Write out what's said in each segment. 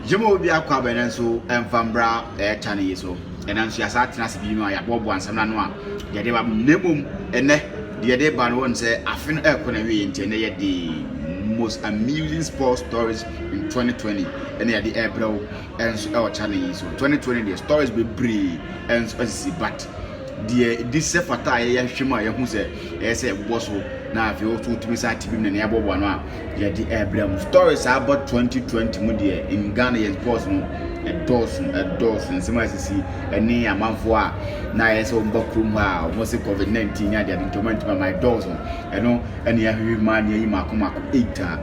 Jemo bi akwa benen so emfambra channel yi so enanso ya sa tena se bi no ya bobo ansam na no a ye de ba nemum ene de de ba no won se afin ekona wi nti ene ye the most amusing sports stories in 2020 ene ye de ebro enso e channel yi so 2020 the stories be bree enso see but this fata ye hwema ye hu se se ebo so na afi o tumi sa tibim na ya bobo no a ye de ebram stories about 2020 mu de in Ghana ye sports no a dozen nsema sisi eni amanfo a na ye se omba krum ha o se COVID-19 ya de entourment my dozen eno eni ya hwi man ye makomako 8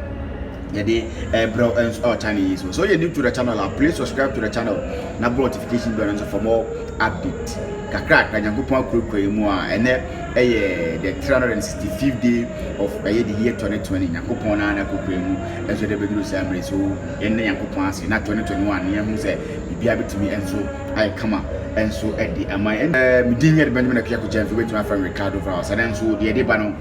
yeah, the bro and channel is so you're new to the channel. Please subscribe to the channel. Na notification bell for more update. Kakra kanyankopon akukwe mu a ene the 365th day of the year 2020. Nyankopon na akukwe mu enso de beduru samre so ene nyankopon ase na 2021 ye hu se bibia betimi enso ai kama enso edi amai me din here Benjamin Akuyako Jenfu with my friend Ricardo Vaz and enso the edi ba no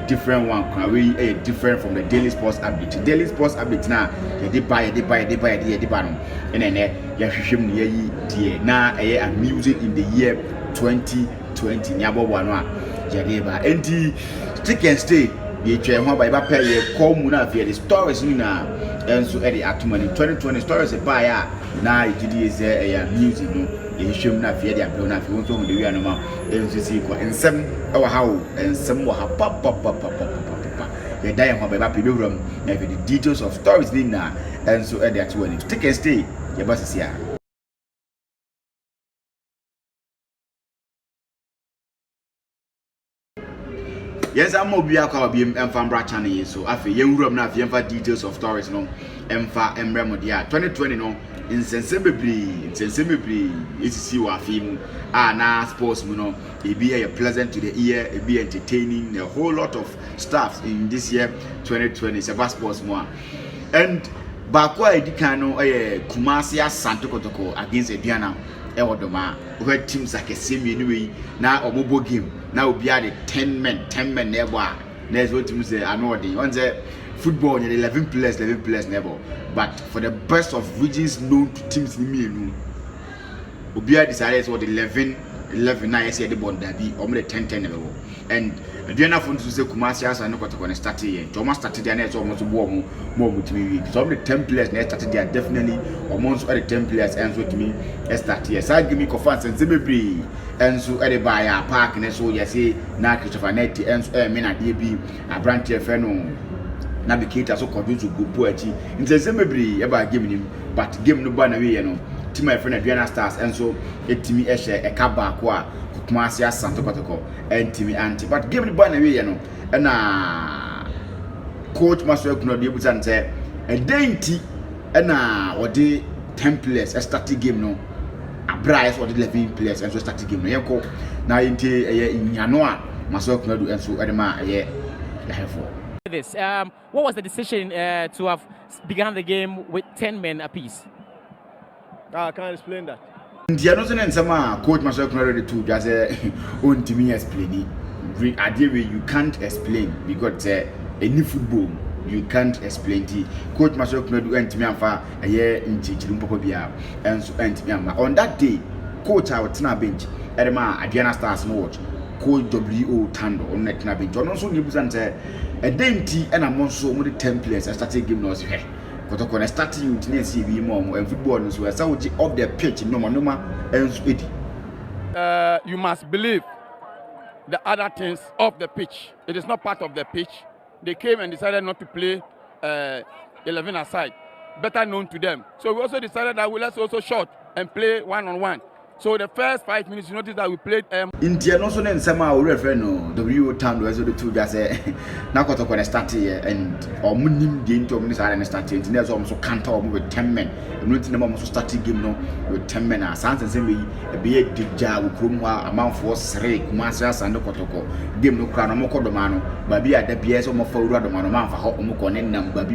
different one we different from the daily sports update. Daily sports update na edi ba no ene ya hwehwem ne yi die na amusing in the year 2020 nyabobo ano a edi ba enti stick and stay ye twa ho ba pay ye call mu na fe the stories ni na enso edi atomani 2020 stories ba ya na igidi is music no ye hwem na fe edi abro na fe won so mu de wi anoma enso si ko ensem e wa hawo ensem wa ha papa ye dai ho ba pay bewram na fe the details of stories ni na enso edi atomani stick and stay ye ba sisia. Yes, I'm obi akwa obi emfambra channel so afi yenwuram na afi emfa details of stories no emfa emremo dia 2020 no insense bebre esisi wa afi mu na sports mu no e be a pleasant to the ear, e be entertaining, a whole lot of stuff in this year 2020 Seva sports mu and bakwa edikan no Kumasi Asante Kotoko against Ediana Ewadoma where teams like a semi na omobo game na obi are 10 men never there's what teams say I know the ones football 11 players never but for the best of regions known to teams ni obi are decided what 11 na yes the bond dabi or 10 never and Adriana Fund to say Kumasi Asante Kotoko start here Thomas started there so almost more mutimi so the 10 players na started there definitely almost all the 10 players and so to me start here so give me confidence and sebebri and so at the buyer park and so you say na Christopher Netti and so me na dey bi abrante fe no na be cater so convince go poachi nti sebebri e ba game nim but game no ba na we no team my friend Adriana Stars and so etimi e share e ka ba ko a Kumasi Asante Kotoko entimi anti but game no ba na we no na coach Maswe Kuno dey busan say e denti na odi 10 players starting game no Bryce or the 11 players and so starting game no yeko na yenti nyano a Maswe Kuno do and so edema this what was the decision to have begun the game with 10 men apiece? I can't explain that. Ndiano so nsema coach Maswe Kuno ready to just on team explain it idea way you can't explain because any football you can't explain it. Coach Maswe Kuno do entimi amfa nchichiru mpoko bia enso entimi amma on that day coach out na bench edema Adriana Stars no watch coach WO Tando on net na bench ono so ni busan say edenti na mo so mo 10 players starting game no so he Kotoko na starting you na see bi mo and football no so say we off the pitch normal enso edi You must believe the other things off the pitch. It is not part of the pitch. They came and decided not to play 11 aside, better known to them. So we also decided that let's also short and play one-on-one. So the first 5 minutes, you notice that we played. India no so then sama we refer no WO Tando as the two just say na Kotoko na start here and omunim dey into omunim sare na start here na so almost counter omu with 10 men. No tin na almost starting game no with 10 men as answer say we be a digja we krom ho amanfo sere Kumasi Asante Kotoko game no kra no mo kodoma no ba bi ada bia so mo fa wura doma no man fa ho mo ko ne nam ba bi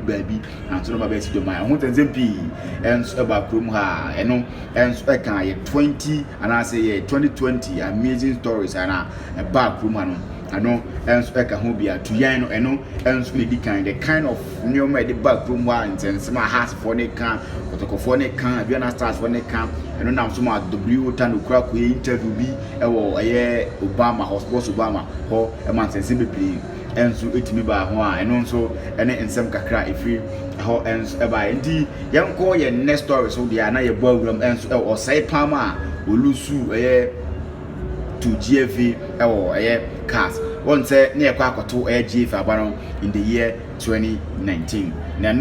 and so no ba be si doma ho ten zempi and so ba krom ha eno and so e kan ye 20 20 and I say 2020 amazing stories and a back room I know and eka ho bia to yan no eno enso ne di kind the kind of new the back room ones and some house for ne kan protocol ne kan Abiana stars for ne kan eno na so ma W tan okura ko interview bi e wo Obama hospital Obama ho e man sense be play enso etimi ba ho a eno nso ene ensem kakra efi ho enso e ba enti yanko ye next story so dia na ye bo awuram enso e o sai pama olusu to GFA cars. One say near Quacoto GFA Abano in the year 2019. Now,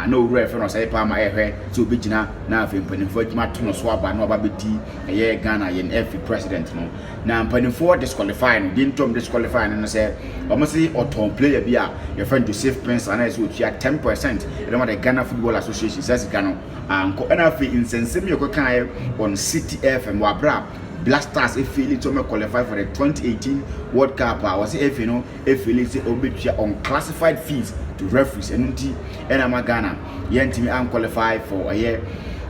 no reference say Palma to Bijina now for Matuno Swaba no Babiti a year Ghana and every president. No now penny for disqualifying, didn't Tom disqualifying and say, almost or Tom player be your friend Joseph Prince and I would share 10%. And what the Ghana Football Association says Ghana and NFA in Sensimio on City FM Wabra. Blasters failing to qualify for the 2018 World Cup. I was failing to unclassified fees to referees and Ghana. Yen team unqualified for a year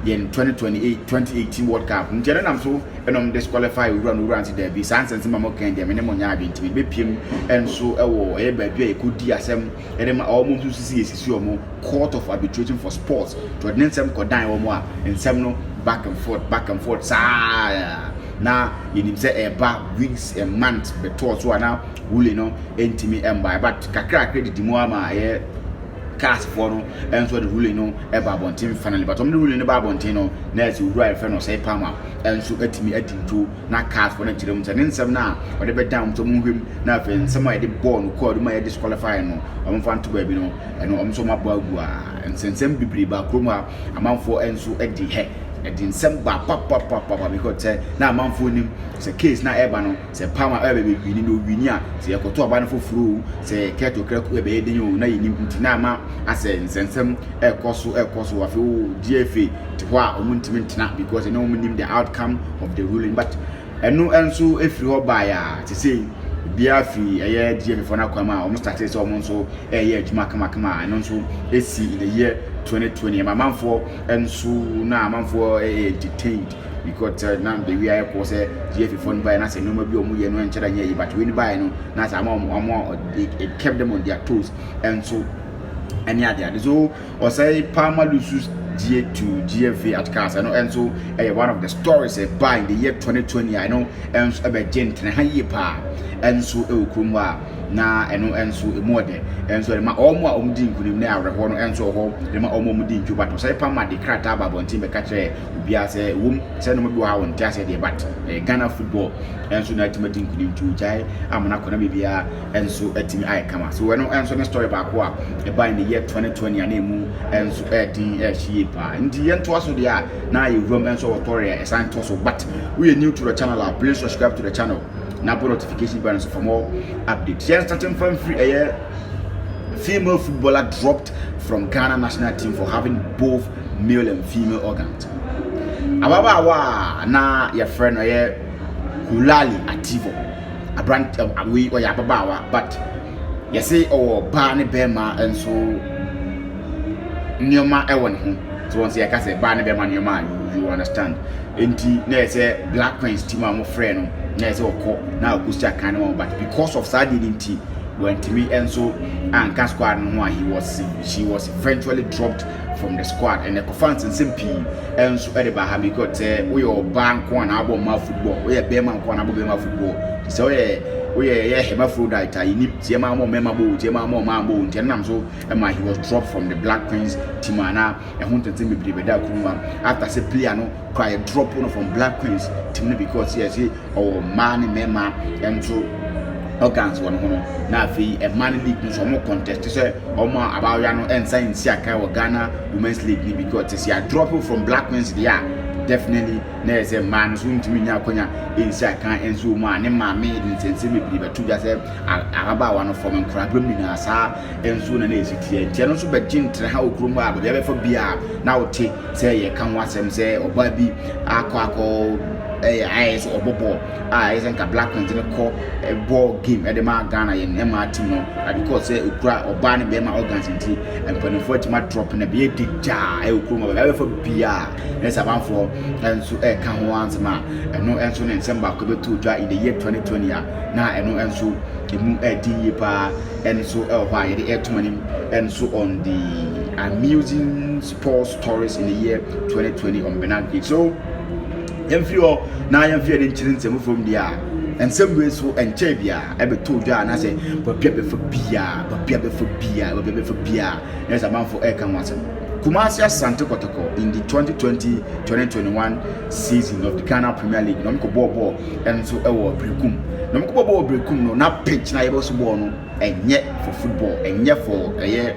in 2018 World Cup. Njere nam so enom disqualify we run to there be sans and mama can dem ne monya bi ntimi be piem enso ewo e ba bia e kodi asem e dem almost sisi omo court of arbitration for sports to nsem kodan omo a nsem no back and forth sa na you say weeks a month beto so na wule no entimi emba but kakra credit mu ama cast for no and so the ruling no eba bontin finally but the ruling no ba bontin no na as you right friend no say pama and so etimi adinto na cast for no chirem say nsem na o de be down to muhwem na fe nsem a de ball no call ma disqualify no o mfa to ba bi no eno o so mabo agu a nsensem bibiri ba kroma amanfo enso edi he edi nsem ba papa because na amanfo nim say case na eba no say pama ebe be wini no wini a say ekoto aba no fofuru say keto kreku ebe edi yo na yinim ntina ma ase nsensem ekoso afi o GFA ti ho a omuntimi ntina because no nim the outcome of the ruling but eno enso efiri ho ba ya ti say bia fi GFA for na kwama o start say o nso adwuma kama eno nso esi in the year 2020 my man for enso na man for detained because now the we are cause GFA phone by na say no ma bi o mu ye no enchera nya but we ni buy no na say it kept them on their toes and so any other so or say Palma loses to GFA at cars I know and so one of the stories by in the year 2020 I know and so about gent na haye pa and so ekrumwa na eno enso emode enso ma omo a omdi nkunim na awreho no enso ho ma omo mudi ntwu but so Palma de krata ba bontin be ka kire obia se wom se no bi ha won tia se de but Ghana football enso na timadi nkunim ntwu jai amana kona bibia enso atimi ai kama so eno enso ne story ba ko a by in the year 2020 anemu enso edin hie pa ndi yento aso de a na ye rom enso otoria esan to so but we are new to the channel please subscribe to the channel na notification bell for more updates. Yes, starting from free female footballer dropped from Ghana national team for having both male and female organs. Ababawa na your friend Hulali Ativo. A brand we or Yababawa, but you say Barney Bema and so Nyoma Ewan. So once I can say Barney Bema Nyoma, you understand. Enti na say Black Queens team am friend na say okọ na Augusta kan no but because of that didn't went to me and so and squad no she was eventually dropped from the squad and the conference and simple and so Ediba ha because we are bank one album football we are Bema one album football so we are hermaphrodite you Jema more memorable Jema more mambo and so he was dropped from the Black Queens team and wanted to be better after say player no cry drop from Black Queens team because yes man mema and so organs one na fi a man league no so more contest say omo about ya no ensign Siaka or Ghana Women's League because see a drop from Black Queens there definitely na say man so ntimi nya akonya Siaka enso man ne ma me intense me believe to just araba one from problem ni na sa enso na esitie tie no so be gintre ha okrom ba be for bia na wote say ye kan wasem say oba bi akọ eyes or bobo eyes and black and call a ball game at the Ghana in MRT no because say ukra or ban be my organs in and when for my drop in a be jar I for beer there's about for and so can once ma and no answer in December could to dry in the year 2020 now and no answer and so why the air to money and so on the amusing sports stories in the year 2020 on Benaki. So Yamfio now Yamfio in from the and some ways so and Chabia ever told you and I say but people for beer for beer there's a man for air can once Kumasi Asante Kotoko in the 2020-2021 season of the Ghana Premier League Nomko Bobo and so Brekum Nomko Bobo Brekum no na pitch na able to no and yet for football and yet for a year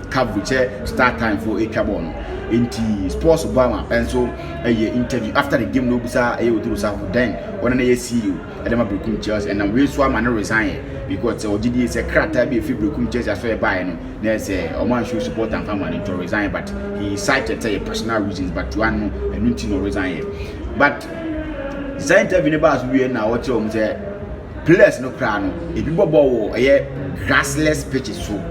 coverage start time for a carbon into Sports Obama and so a interview after the game no bisa a do so then when I see you at the Brekum Chelsea and we swam and resign because OGD is a crater be Brekum Chelsea as well by no there's a man should support and family to resign but he cited a personal reasons but one and no resign but the interview about we now what you say players no crown if you ball a grassless pitches so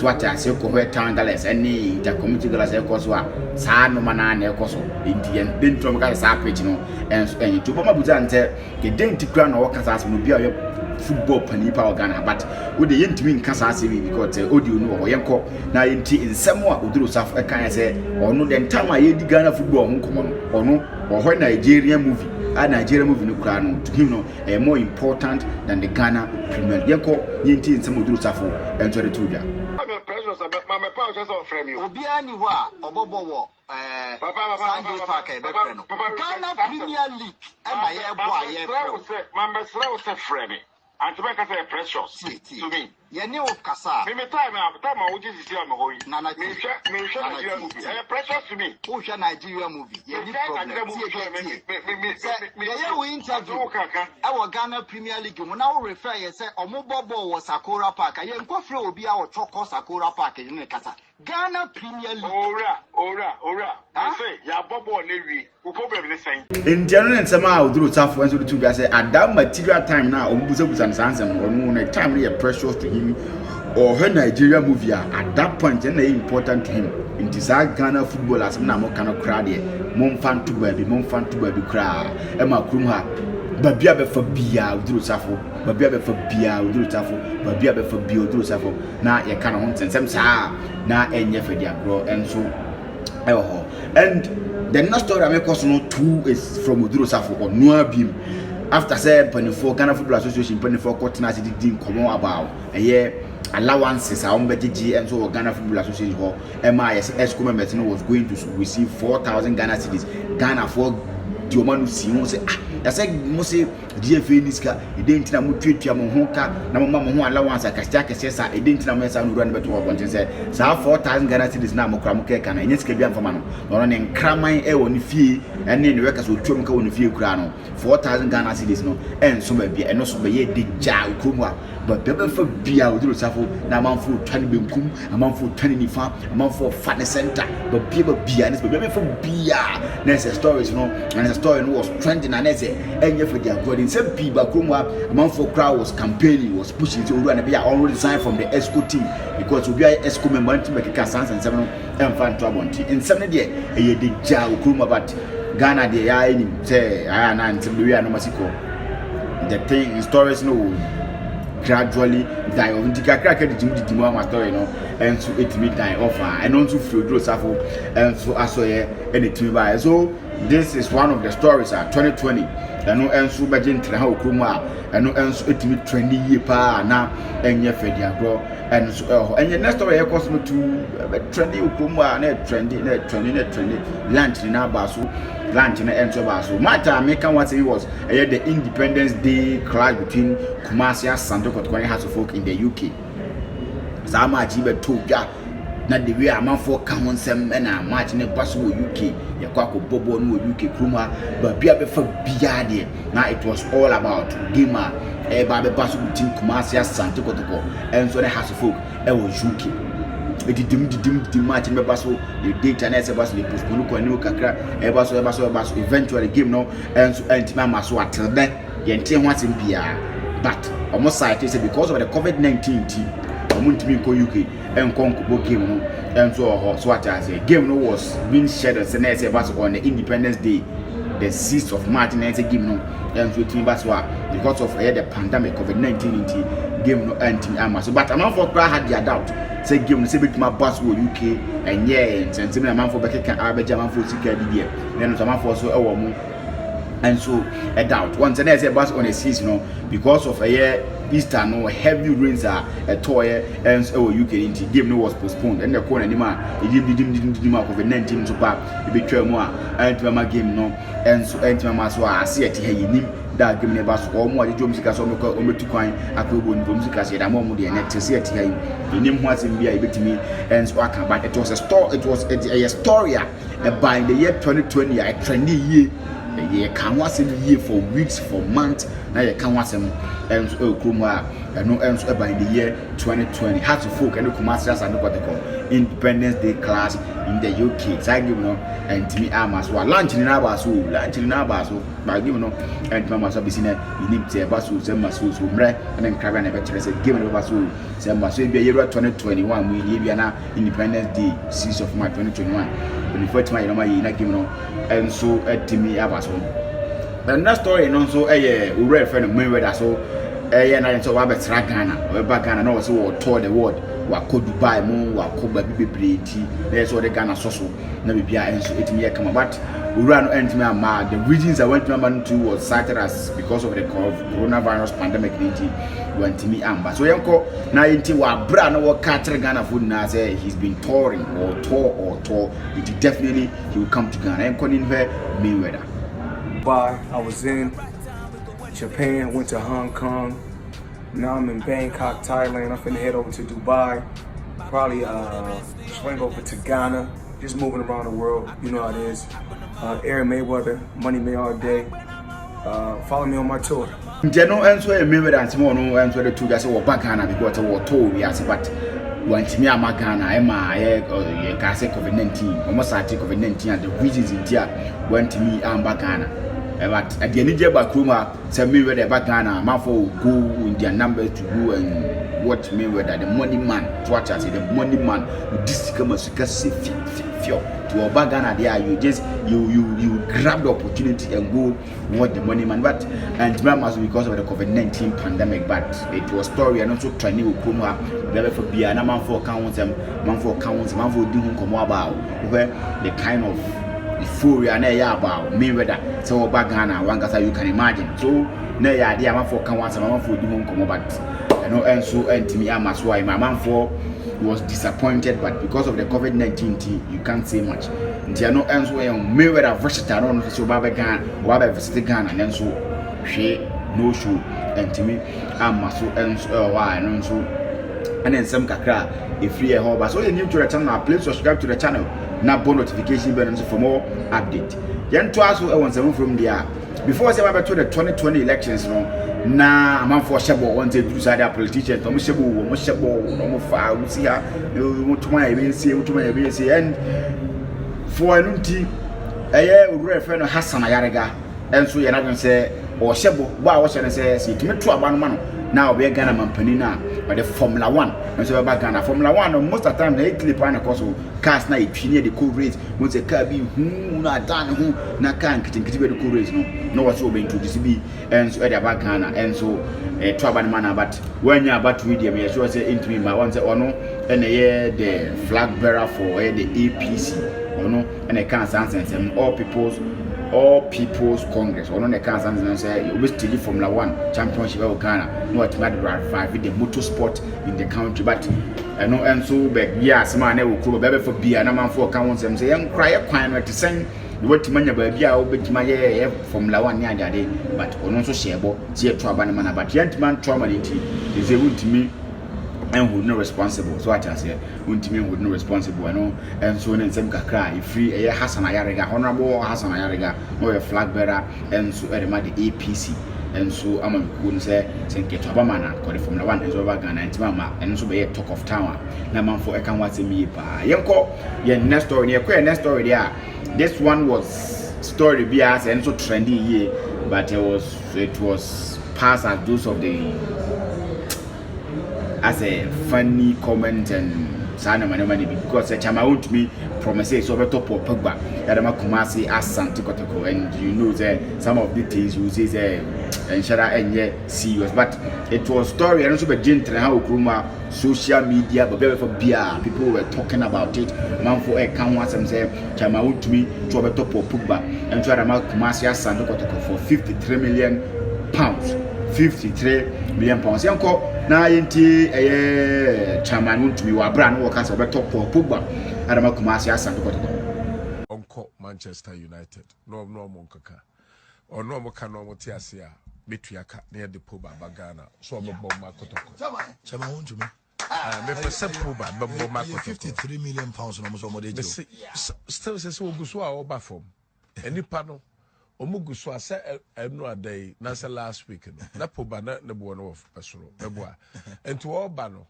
what I say ko tangales any intercommunity glass course wa sa no mana na ekoso indian den trom ka sa pitch no and to boma buzante ke den ti crown no kasa so no bia football panipa organa but we dey yentimi nkasa ase because audio no ho yenko na yenti nsemo a oduro saf kan say ono den time a yedi Ghana football ho komo no ono ho Nigeria movie a Nigeria movie no kra no to him no more important than the Ghana Premier League yenko yenti nsemo oduro safo ento de tuja Mama pa just on frame you obi ani ho a obobo Sunday Park e be frame no Ghana Premier League e ma ye bo a ye mama sra frame and to make us a precious to me. Yeni o kasa. Me time o just see am hoyi. Me share Nigeria movie. Precious to me. O share Nigeria movie. Yeni problem. Me we interview. Our Ghana Premier League mo na o refer ye say omo bobo wo Sakura Park. Ye nko free obi a o toko Sakura Park ni kasa. Ghana Premier League. Ora. I say ya bobo na wi. Wo problem ni sen. In general and somehow Oduro Safo and so the two guys say at that material time now omubuza and answer on no time really precious to him or her Nigeria movie at that point and important to him in this Ghana football as na mo kana kra de mon fan to baby kra e ma krum ha babia be fa bia Oduro Safo babia be fa bia Oduro Safo babia be fa bia Oduro Safo na ye kana ho nsensem saa na enye fa dia bro and so and the next story I make us know too is from Oduro Safo or Noah Beam. After say Penifo Ghana Football Association Penifo Courtney did come about a year allowances our BG and so Ghana Football Association or MIS members was going to receive 4,000 Ghana cedis. Ghana for Diomanu Simon say that's like Mose GFA Niska, it didn't know Mutuia Monhoka, Namama allowance, a Castaka Sessa, it didn't know Messa run better what you say. So 4,000 Ghana cedis now Mokramuke and it's Kabian for man, or an Kramai on fee, and then the workers will Trumka on the few crown, 4,000 Ghana cedis no, and some be and also be the Jow Kumwa, but Bebe for Bia Oduro Safo, now man for 20 Binkum, a man for 20 farm, a man for Fatness Center, but people be honest, but Bebe for Bia, there's a story, you know, and the story was trending and I say, and you for their God in some people, a man for crowd was campaigning, was pushing to run and be already signed from the ESCO team because we are ESCO member to make a sans and 7 and fan trouble. In 7 years, a year did Jow Kuma, but Ghana, the I say, I and we are no Masiko. The thing in stories no gradually die of the crack the story no and so it me die offer and also Oduro Safo and so I saw anything by so this is one of the stories 2020 and so begin to how Kuma and so it me 20 year pa na enye fedia bro and so and the next story cost me to trendy Kuma na trendy lunch na baso lunch na enter baso matter make what it was the Independence Day clash between Kumasi and Asante Kotoko House of Folk in the UK Zama Jibe Toga na the way I'm for common sem and a match in the possible UK Yakwako Bobo no UK Kruma but be for Biade now it was all about Gima Babe Basu between Kumasi and Asante Kotoko and so the House of Folk it was UK the match member so the date and as about the postpone ko ni kakra e eventually game no and so antima so atil then yente ho asem bia but almost side say because of the COVID-19 omuntimi ko UK enkonko game no and so what I say game no was being scheduled as on the Independence Day the 6th of March and game no and so team because of the pandemic COVID-19 game no anti amaso but among for had their doubt say game no say bit my boss wo UK and and among for back can abeja man for sika di there then among for so ewo mu and so a doubt once and say boss on a season because of a year Easter no heavy rains are a toy and so UK into game no was postponed and the corner anima didn't COVID-19 so bad e be twa mu and my game no and so antima so I see it here that game never so or more the music so me to kwan akobo ni music say that more the next see it here nim ho asem bia e betimi and so aka but it was a story by the year 2020 I trendy year ye kan wasem year for weeks for months na ye kan wasem and so kroma and so by the year 2020 had to folk and come masters and what they call Independence Day class in the UK so give no and me amas wa lunch ni na ba so ba give no and mama so be seen you need to ba so sem so mre and then crab and be chere say give no ba so sem ba so be year 2021 we year na Independence Day 6th of March 2021 when the first time you know na give no and so at me abaso the next story no so we read friend Mayweather so na so wa betra Ghana we ba Ghana no so we tour the world wa ko Dubai mu wa ko ba bebre ti na so the Ghana so na bibia and so etimi come but we ran entimi ama the regions I went to was cited as because of the coronavirus pandemic went to me amba so yanko na yenti wa bra na wa katre Ghana food na say he's been touring or tour it definitely he will come to Ghana yanko in here Mayweather. I was in Japan, went to Hong Kong. Now I'm in Bangkok, Thailand. I'm finna head over to Dubai. Probably swing over to Ghana. Just moving around the world. You know how it is. Aaron Mayweather, Money May all day. Follow me on my tour. No answer Mayweather and small no answer the two guys were back Ghana because we were told yes but when to me I'm Ghana I say COVID-19 almost I take COVID-19 and the regions in there went to me I'm back Ghana. But at the end of the Kruma, say Mayweather back Ghana, man for go in their numbers to go and watch Mayweather, the money man, to watch us, the money man, this come as you can see, to back Ghana there, you just, you grab the opportunity and go watch the money man, but, and remember because of the COVID-19 pandemic, but it was story and also trying to Kruma, never for beer, and man for accounts, man for doing come about, where the kind of euphoria na ya about Mayweather so back Ghana one cause you can imagine so na ya dia man for kan once man for do home come but and so me am as why my man for was disappointed but because of the COVID-19 you can't say much ntia no and so Mayweather versatile no so ba Ghana wa ba visit Ghana and so she no show and me am so and so why no so and then some kakra if free a whole so you new to the channel please subscribe to the channel na bon notification bell for more update yan to aso e won seven from there before say about to the 2020 elections no na am for shebo on the two side politicians to mo shebo no mo fa we see ha mo tuma e be say and for anunti eye owura fe no Hassan Ayarega enso ye na dwen say o shebo ba wo shene say tumi to aba no ma no now we Ghana mampani na but the Formula 1 and so back Ghana Formula 1 most of the time they clip on cause cars na etwini the cool race mo say car bi hu na dan hu na kan kitikiti be the cool race no what so be introduce bi and so the back Ghana and so to aba man but when you about to read them you sure say into me my one say ono and the flag bearer for the APC ono and the can sense all people's Congress or no the can say you wish to Formula 1 championship of Ghana no what mad drive the motorsport in the country but and so back yes man will club baby for beer na man for can them say young cry kwan to send what manya baby a obet my Formula 1 nya dade but ono so shebo tie to aba man but yent man trauma nti is able to me and who no responsible so what I say untimi who no responsible and so na nsem kakra free Hassan Ayarega honorable Hassan Ayarega no flag bearer and so the APC and so I'm going to say get to Obama and from the one is over Ghana and Mama and so be a talk of town. Naman for I can watch me by Yanko. Next story, next story there. This one was story BS and so trendy, but it was passed as those of the as a funny comment and Sana money because the chama want me promises over top of Pogba. Yadama Kumasi as Santi Kotoko, and you know that some of the things you say and Shara and serious, but it was story and also be gentle how Kruma social media, but very for beer people were talking about it. Man for a can once and say chama want me to over top of Pogba and Yadama Kumasi as Santi Kotoko for £53 million. 53 million pounds. Yanko na yenti chairman want to be wa brand work as over top for Pogba. Adama Kumasi Asante Kotoko. Onko Manchester United. No monkaka. Or no moka no motiasia. Betuaka near the Pogba Bagana. So I'm a bomb Kotoko. Chairman want to me. Me for Pogba, bomb 53 million pounds no more than still says so Guswa or Bafom. Any panel. Omuguso ase no aday na say last week no na Pogba na bo no of pesoro eboa enti wo ba no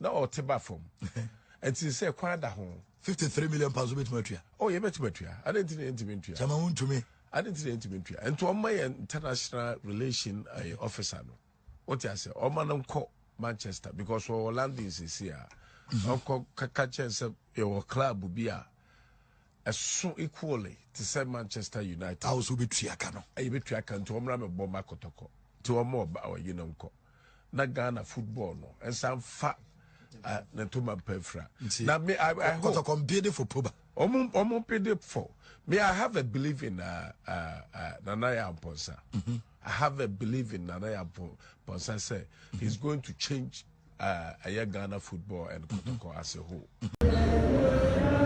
na o te ba fom enti say kwan da ho 53 million pounds betumatua oh ye betumatua I didn't intimatua chama won to me I didn't intimatua enti o ma international relation officer no what you say o ma no ko Manchester because we Orlando is here onko kaka chance your club bi a so equally to say Manchester United. I also be triakano. I be triakan to omra me bomba kotoko. To omo ba o yinonko. Na Ghana football no. And some fat na to my pefra. Now me I kotoko bid for Pogba. Omo bid for. Me I have a belief in Nanaya Amponsa. I have a belief in Nanaya Amponsa say he's going to change Ghana football and kotoko as a whole.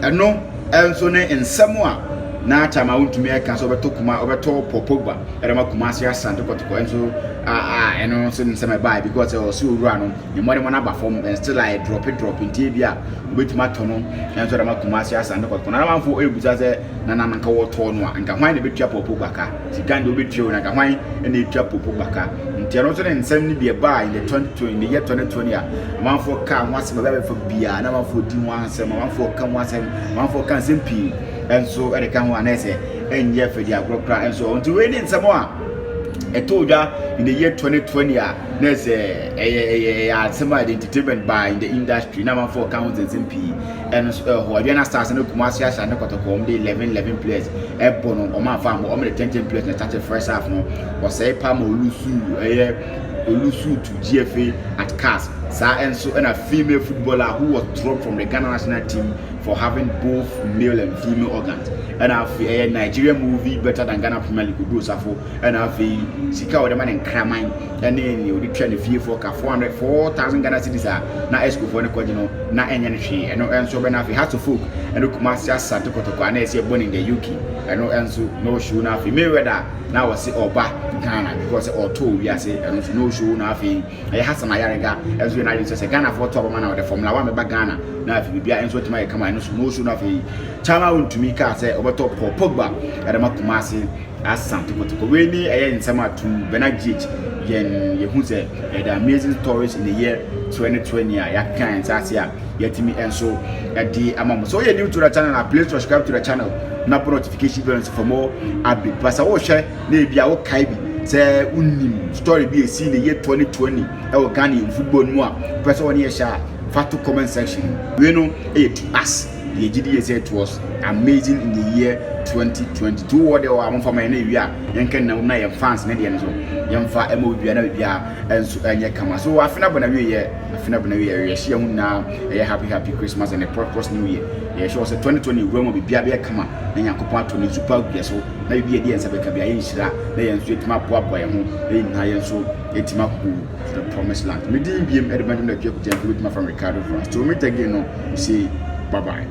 No, and so in Samoa, na chama want to make us over to Kuma over to Pogba, and Kumasi Asante Kotoko, and so and also in some buy because I was so run the money one from and still I drop in Tibia with Matono, and so Kumasi Asante Kotoko. Now for a buzaze Nananka or Tono, and can find a bit chap of Pogba. She can't do bit you and I can find any chap of Pogba. And Tianoton and 70 be a buy in the 2020 in the year 2020. One for come once for beer, number 14 once, one for come once, one for Kansan P. And so I can one essay and yeah for the agro and so on to win in Samoa. I told you in the year 2020, there's some entertainment by in the industry, number 4 counts and MP. And Huadiana Stars and Kumasi and Kotoko, the 11 players, Ebono, or my farm, or the 10 players that started first half, no, or say Pamo Olusu to GFA at CAS. And so and a female footballer who was dropped from the Ghana national team for having both male and female organs. And a Nigerian movie better than Ghana Premier League could do so. And a Sika or the man in Kramine, and then you would train the fee for 4,000 Ghana cities are now esco for the Quadino, not any tree. And so when I have to folk and look Master Santo Kotoko and I see born in the UK. I know and so no shoe now for Mayweather now I say Oba Ghana because or two we are say and no shoe now for I have some Ayariga as we now say Ghana for top man of the Formula 1 back Ghana now if you be and so to my come no shoe now for Chama to me car say over top for Pogba and the Kumasi as Santo Kotoko we ni in summer to Benajich yen who say the amazing stories in the year 2020 ya kan sasia yetimi and so at the amount so you new to the channel please subscribe to the channel na notification bells for more update but I will share na bia wo kai bi say unim story be see in the year 2020 e wo Ghana football mu a person woni e share fatu comment section we know it us the GDA said it was amazing in the year 2022 what they were for my name ya yenken na your fans na dey so yemfa emo bia na bia enso enye kama so afina bona we ye share hu na happy Christmas and a prosperous new year yeah sure say 2020 we mo bia kama na yakopon atoni super bia so na bia dey ensa be ka bia yenhira na yenso etima boaboa ye ho na yenso etima ku the promised land me din biem edemandem na dwekutia from Ricardo France so meet again no you say bye bye.